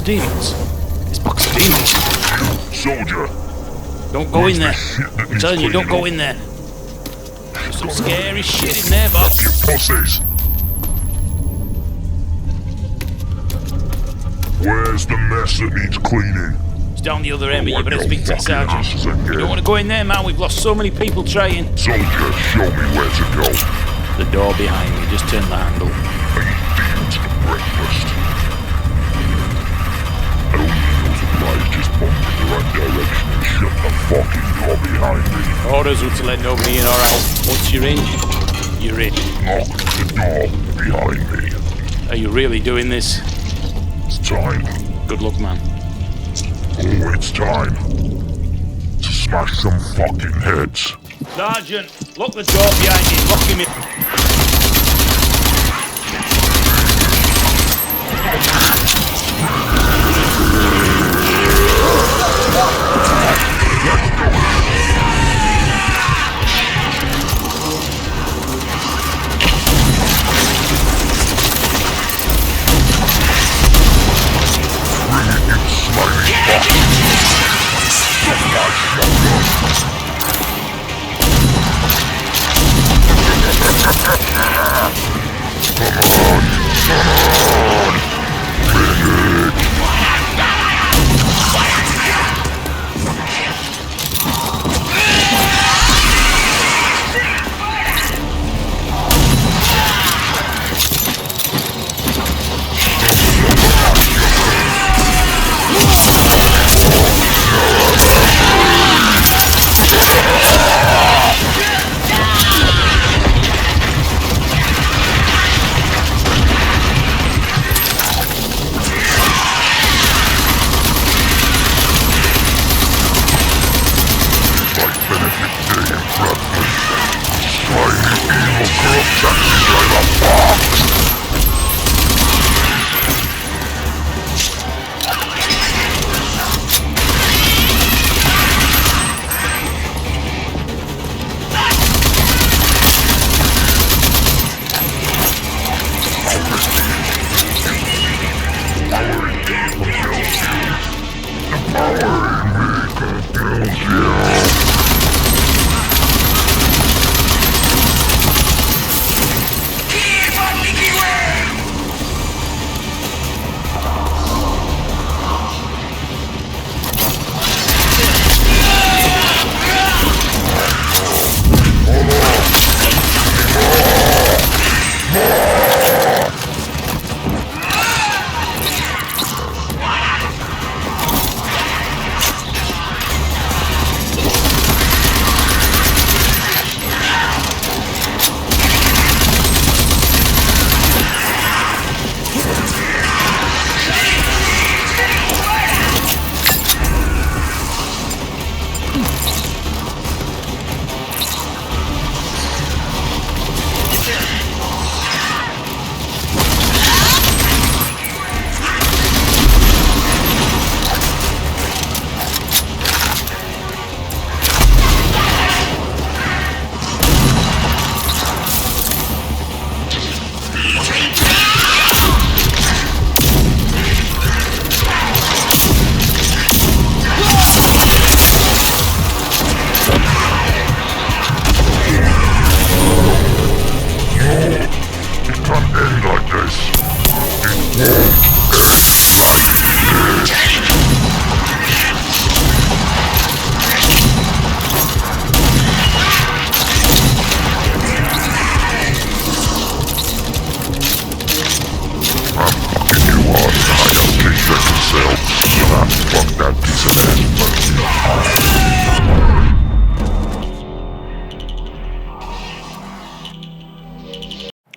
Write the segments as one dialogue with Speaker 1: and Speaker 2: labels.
Speaker 1: of demons. This box of demons.
Speaker 2: Soldier.
Speaker 1: Don't go in there. I'm telling you, don't go in there. There's some scary shit in there, Bob.
Speaker 2: You pussies. Where's the mess that needs cleaning?
Speaker 1: It's down the other end, but you better speak to the sergeant. You don't want to go in there, man. We've lost so many people trying.
Speaker 2: Soldier, show me where to go.
Speaker 1: The door behind me. Just turn the handle.
Speaker 2: I need demons for breakfast. I don't need no supplies, just bump in the right direction and shut the fucking door behind me.
Speaker 1: Orders are to let nobody in or out. Once you're in, you're in.
Speaker 2: Lock the door behind me.
Speaker 1: Are you really doing this?
Speaker 2: It's time.
Speaker 1: Good luck, man.
Speaker 2: Oh, it's time to smash some fucking heads.
Speaker 1: Sergeant, lock the door behind you. Lock him in.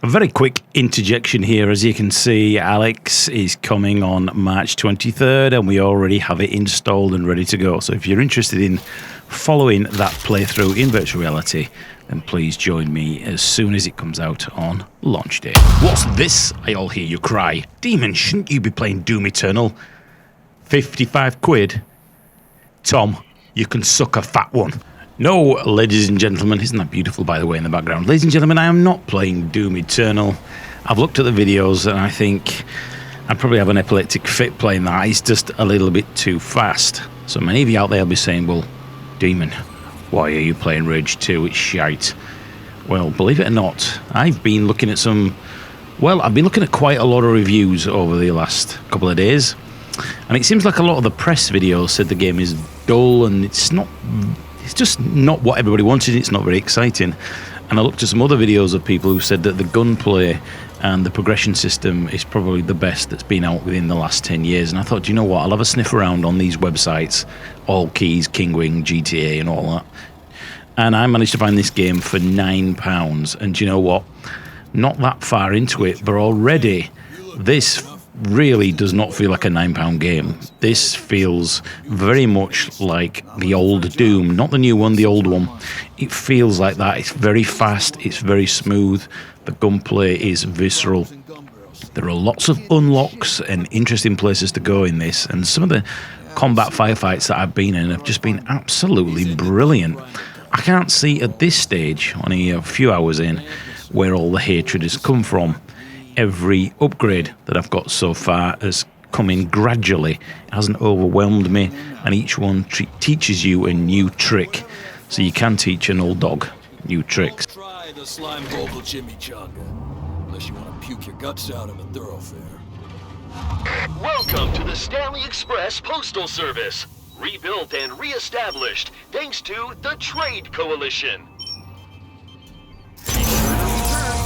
Speaker 1: A very quick interjection here. As you can see, Alex is coming on March 23rd and we already have it installed and ready to go. So if you're interested in following that playthrough in virtual reality, then please join me as soon as it comes out on launch day. What's this? I all hear you cry. Demon, shouldn't you be playing Doom Eternal? 55 quid? Tom, you can suck a fat one. No, ladies and gentlemen, isn't that beautiful, by the way, in the background? Ladies and gentlemen, I am not playing Doom Eternal. I've looked at the videos and I think I'd probably have an epileptic fit playing that. It's just a little bit too fast. So many of you out there will be saying, well, Demon, why are you playing Rage 2? It's shite. Well, believe it or not, I've been looking at quite a lot of reviews over the last couple of days. And it seems like a lot of the press videos said the game is dull and it's just not what everybody wanted. It's not very exciting. And I looked at some other videos of people who said that the gunplay and the progression system is probably the best that's been out within the last 10 years. And I thought, you know what, I'll have a sniff around on these websites, All Keys, Kingwing, GTA and all that. And I managed to find this game for £9. And do you know what? Not that far into it, but already this really does not feel like a £9 game. This feels very much like the old Doom, not the new one, the old one. It feels like that. It's very fast, it's very smooth, the gunplay is visceral. There are lots of unlocks and interesting places to go in this, and some of the combat firefights that I've been in have just been absolutely brilliant. I can't see at this stage, only a few hours in, where all the hatred has come from. Every upgrade that I've got so far has come in gradually. It hasn't overwhelmed me, and each one teaches you a new trick. So you can teach an old dog new tricks.
Speaker 3: Try the slime vocal chimichanga, unless you want to puke your guts out of a thoroughfare.
Speaker 4: Welcome to the Stanley Express Postal Service, rebuilt and re-established thanks to the Trade Coalition.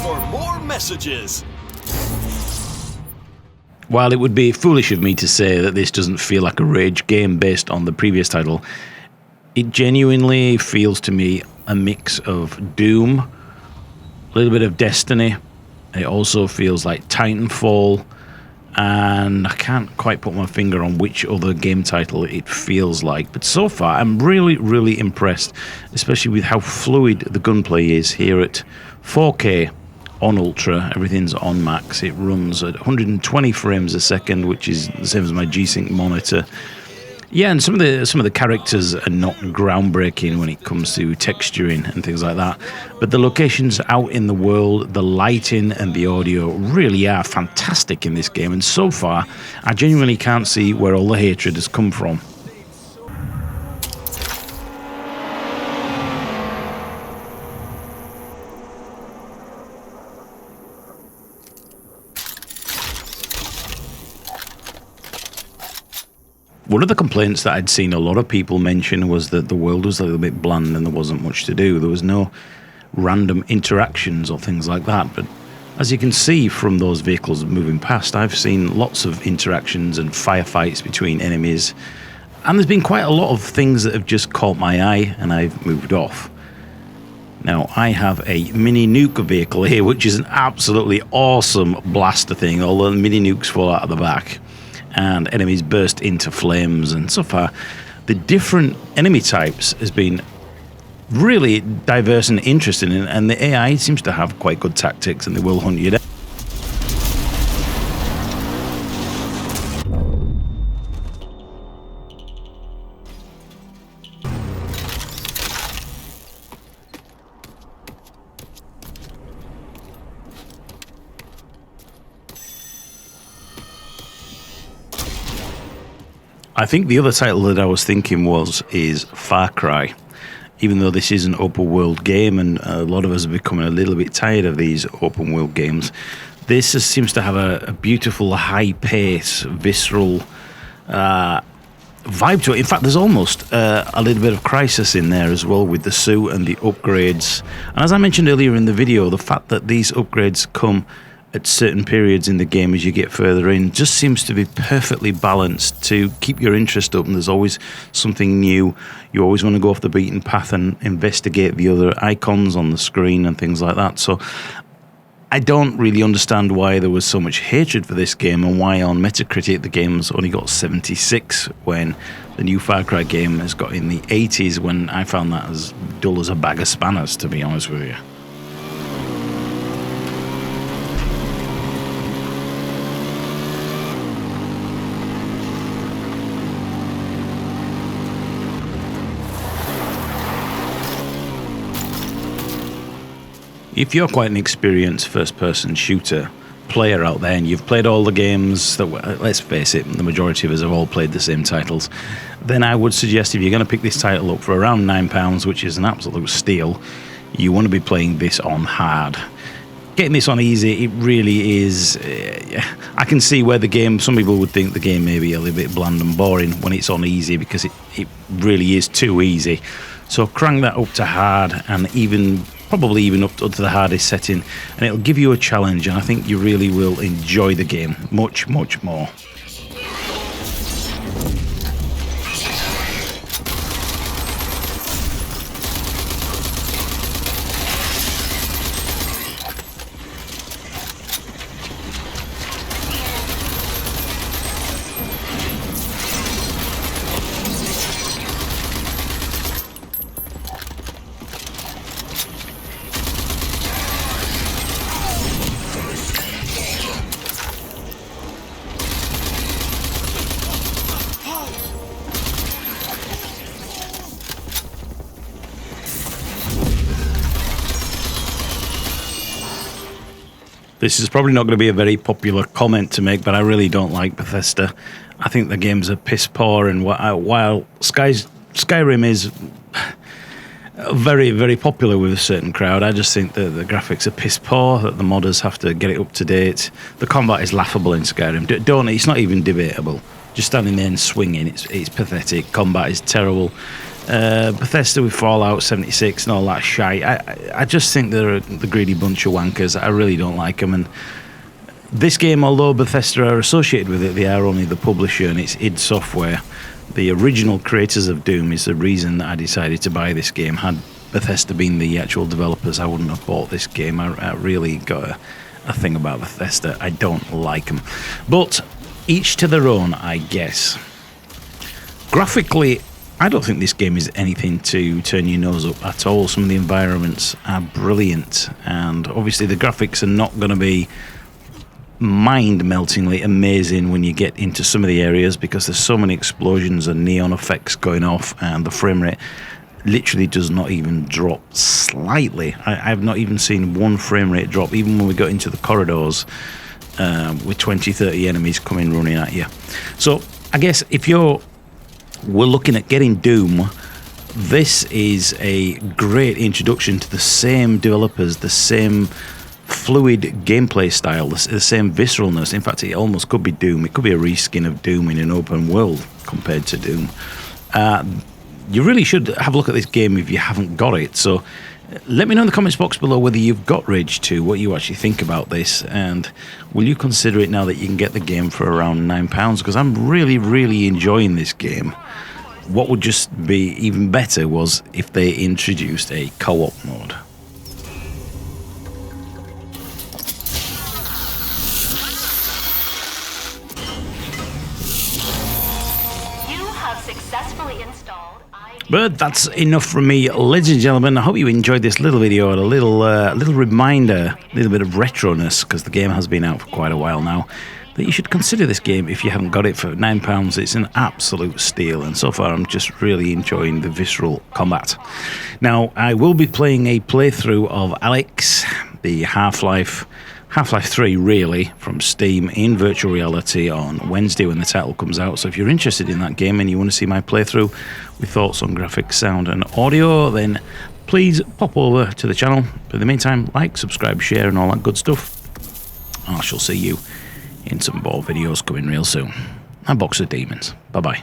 Speaker 3: For more messages.
Speaker 1: While it would be foolish of me to say that this doesn't feel like a Rage game based on the previous title, it genuinely feels to me a mix of Doom, a little bit of Destiny. It also feels like Titanfall, and I can't quite put my finger on which other game title it feels like. But so far, I'm really, really impressed, especially with how fluid the gunplay is here at 4K. On Ultra, everything's on max. It runs at 120 frames a second, which is the same as my Gysnc monitor. Yeah, and some of the characters are not groundbreaking when it comes to texturing and things like that. But the locations out in the world, the lighting and the audio really are fantastic in this game. And so far, I genuinely can't see where all the hatred has come from. One of the complaints that I'd seen a lot of people mention was that the world was a little bit bland and there wasn't much to do. There was no random interactions or things like that. But as you can see from those vehicles moving past, I've seen lots of interactions and firefights between enemies. And there's been quite a lot of things that have just caught my eye and I've moved off. Now, I have a mini nuke vehicle here, which is an absolutely awesome blaster thing, although the mini nukes fall out of the back and enemies burst into flames. And so far, the different enemy types has been really diverse and interesting, and the AI seems to have quite good tactics, and they will hunt you down. I think the other title that I was thinking is Far Cry. Even though this is an open world game and a lot of us are becoming a little bit tired of these open world games, this seems to have a beautiful high pace, visceral vibe to it. In fact, there's almost a little bit of Crisis in there as well with the suit and the upgrades. And as I mentioned earlier in the video, the fact that these upgrades come at certain periods in the game as you get further in just seems to be perfectly balanced to keep your interest up, and there's always something new. You always want to go off the beaten path and investigate the other icons on the screen and things like that. So I don't really understand why there was so much hatred for this game and why on Metacritic the game's only got 76 when the new Far Cry game has got in the 80s, when I found that as dull as a bag of spanners, to be honest with you. If you're quite an experienced first-person shooter player out there and you've played all the games that, let's face it, the majority of us have all played the same titles, then I would suggest if you're going to pick this title up for around £9, which is an absolute steal, you want to be playing this on hard. Getting this on easy, it really is. I can see where the game, some people would think the game may be a little bit bland and boring when it's on easy, because it really is too easy. So crank that up to hard, and probably even up to the hardest setting, and it'll give you a challenge, and I think you really will enjoy the game much, much more. This is probably not going to be a very popular comment to make, but I really don't like Bethesda. I think the games are piss poor, and while Skyrim is very, very popular with a certain crowd, I just think that the graphics are piss poor, that the modders have to get it up to date. The combat is laughable in Skyrim. It's not even debatable. Just standing there and swinging, it's pathetic. Combat is terrible. Bethesda with Fallout 76 and all that shite, I just think they're the greedy bunch of wankers. I really don't like them. And this game, although Bethesda are associated with it, they are only the publisher, and it's id Software. The original creators of Doom is the reason that I decided to buy this game. Had Bethesda been the actual developers, I wouldn't have bought this game. I really got a thing about Bethesda. I don't like them. But each to their own, I guess. Graphically, I don't think this game is anything to turn your nose up at all. Some of the environments are brilliant, and obviously the graphics are not going to be mind-meltingly amazing when you get into some of the areas, because there's so many explosions and neon effects going off, and the frame rate literally does not even drop slightly. I've not even seen one frame rate drop, even when we got into the corridors with 20-30 enemies coming running at you. So I guess if we're looking at getting Doom, this is a great introduction to the same developers, the same fluid gameplay style, the same visceralness. In fact, it almost could be Doom. It could be a reskin of Doom in an open world compared to Doom. You really should have a look at this game if you haven't got it. So let me know in the comments box below whether you've got Rage 2, what you actually think about this, and will you consider it now that you can get the game for around £9? Because I'm really, really enjoying this game. What would just be even better was if they introduced a co-op mode.
Speaker 5: You have successfully installed.
Speaker 1: But that's enough from me, ladies and gentlemen. I hope you enjoyed this little video, a little reminder, a little bit of retroness, because the game has been out for quite a while now, that you should consider this game if you haven't got it for £9. It's an absolute steal, and so far I'm just really enjoying the visceral combat. Now, I will be playing a playthrough of Alex, the Half-Life 3 really, from Steam in virtual reality on Wednesday when the title comes out. So if you're interested in that game and you want to see my playthrough with thoughts on graphics, sound and audio, then please pop over to the channel. But in the meantime, like, subscribe, share and all that good stuff. I shall see you in some more videos coming real soon. And Box of Demons. Bye bye.